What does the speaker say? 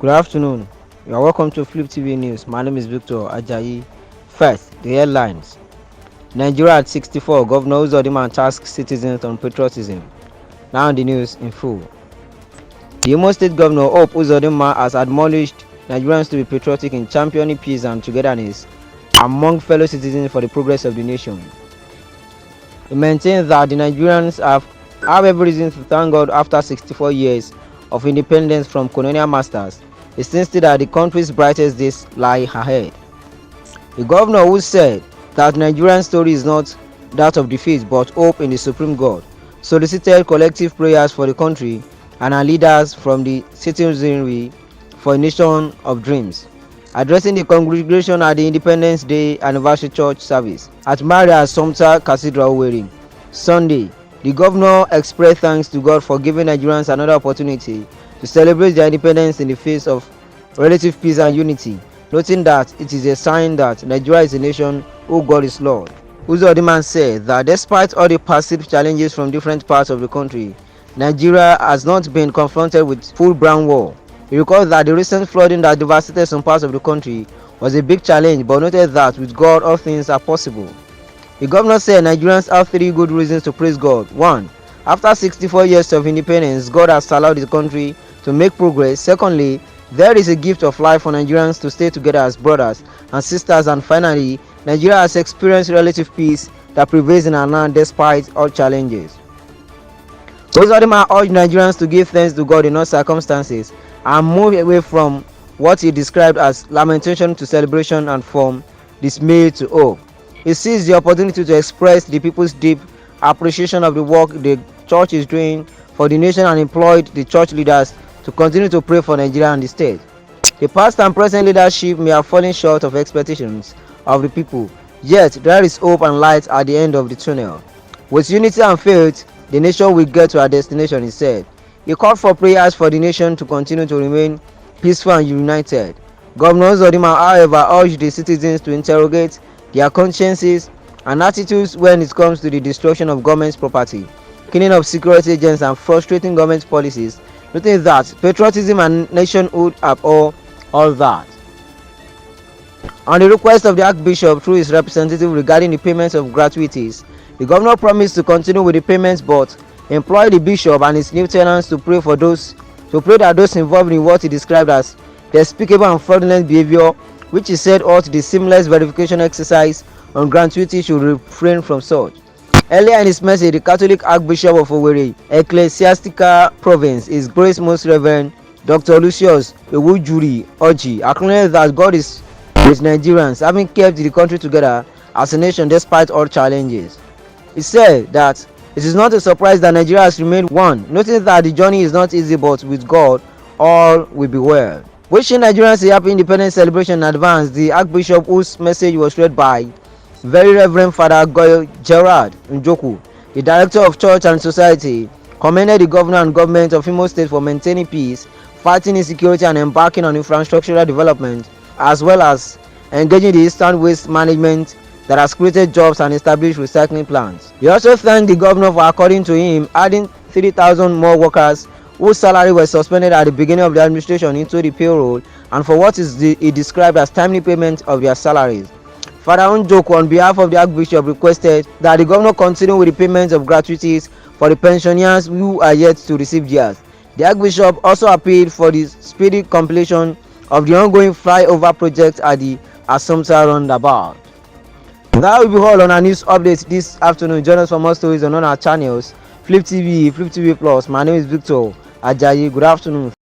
Good afternoon. You are welcome to Flip TV News. My name is Victor Ajayi. First, the headlines. Nigeria at 64, Governor Uzodinma tasks citizens on patriotism. Now the news in full. The Imo State Governor Hope Uzodinma has admonished Nigerians to be patriotic in championing peace and togetherness among fellow citizens for the progress of the nation. He maintains that the Nigerians have every reason to thank God after 64 years of independence from colonial masters. He insisted that the country's brightest days lie ahead. The governor, who said that Nigerian story is not that of defeat but hope in the supreme God, solicited collective prayers for the country and our leaders from the citizenry for a nation of dreams. Addressing the congregation at the Independence Day anniversary church service at Maria Assumpta Cathedral, Owerri, Sunday, the governor expressed thanks to God for giving Nigerians another opportunity to celebrate their independence in the face of relative peace and unity, noting that it is a sign that Nigeria is a nation who God is Lord. Uzodinma said that despite all the perceived challenges from different parts of the country, Nigeria has not been confronted with full-blown war. He recalled that the recent flooding that devastated some parts of the country was a big challenge, but noted that with God all things are possible. The governor said Nigerians have three good reasons to praise God. 1. After 64 years of independence, God has allowed the country to make progress. Secondly, there is a gift of life for Nigerians to stay together as brothers and sisters. And finally, Nigeria has experienced relative peace that prevails in our land despite all challenges. Uzodinma urged Nigerians to give thanks to God in all circumstances and move away from what he described as lamentation to celebration and from dismay to hope. He seized the opportunity to express the people's deep appreciation of the work the church is doing for the nation and employed the church leaders to continue to pray for Nigeria and the state. The past and present leadership may have fallen short of expectations of the people, yet there is hope and light at the end of the tunnel. With unity and faith, the nation will get to our destination, he said. He called for prayers for the nation to continue to remain peaceful and united. Governor Uzodinma, however, urged the citizens to interrogate their consciences and attitudes when it comes to the destruction of government property, killing of security agents and frustrating government policies, noting that patriotism and nationhood abhor all that. On the request of the Archbishop through his representative regarding the payment of gratuities, the governor promised to continue with the payments but employed the bishop and his lieutenants to pray that those involved in what he described as despicable and fraudulent behavior, which he said ought the seamless verification exercise on gratuity, should refrain from such. Earlier in his message, the Catholic Archbishop of Owerri, Ecclesiastical Province, His Grace Most Reverend Dr. Lucius Ewujuri Oji, acknowledged that God is with Nigerians, having kept the country together as a nation despite all challenges. He said that it is not a surprise that Nigeria has remained one, noting that the journey is not easy, but with God all will be well. Wishing Nigerians a happy independence celebration in advance, the Archbishop, whose message was read by Very Reverend Father Gerard Njoku, the Director of Church and Society, commended the governor and government of Imo State for maintaining peace, fighting insecurity and embarking on infrastructural development, as well as engaging the Eastern Waste Management that has created jobs and established recycling plants. He also thanked the governor for, according to him, adding 3,000 more workers whose salary was suspended at the beginning of the administration into the payroll, and for what he described as timely payment of their salaries. Father Njoku, on behalf of the Archbishop, requested that the governor continue with the payment of gratuities for the pensioners who are yet to receive theirs. The Archbishop also appealed for the speedy completion of the ongoing flyover project at the Assumpta roundabout. That will be all on our news updates this afternoon. Join us for more stories on our channels, Flip TV, Flip TV Plus. My name is Victor Ajayi. Good afternoon.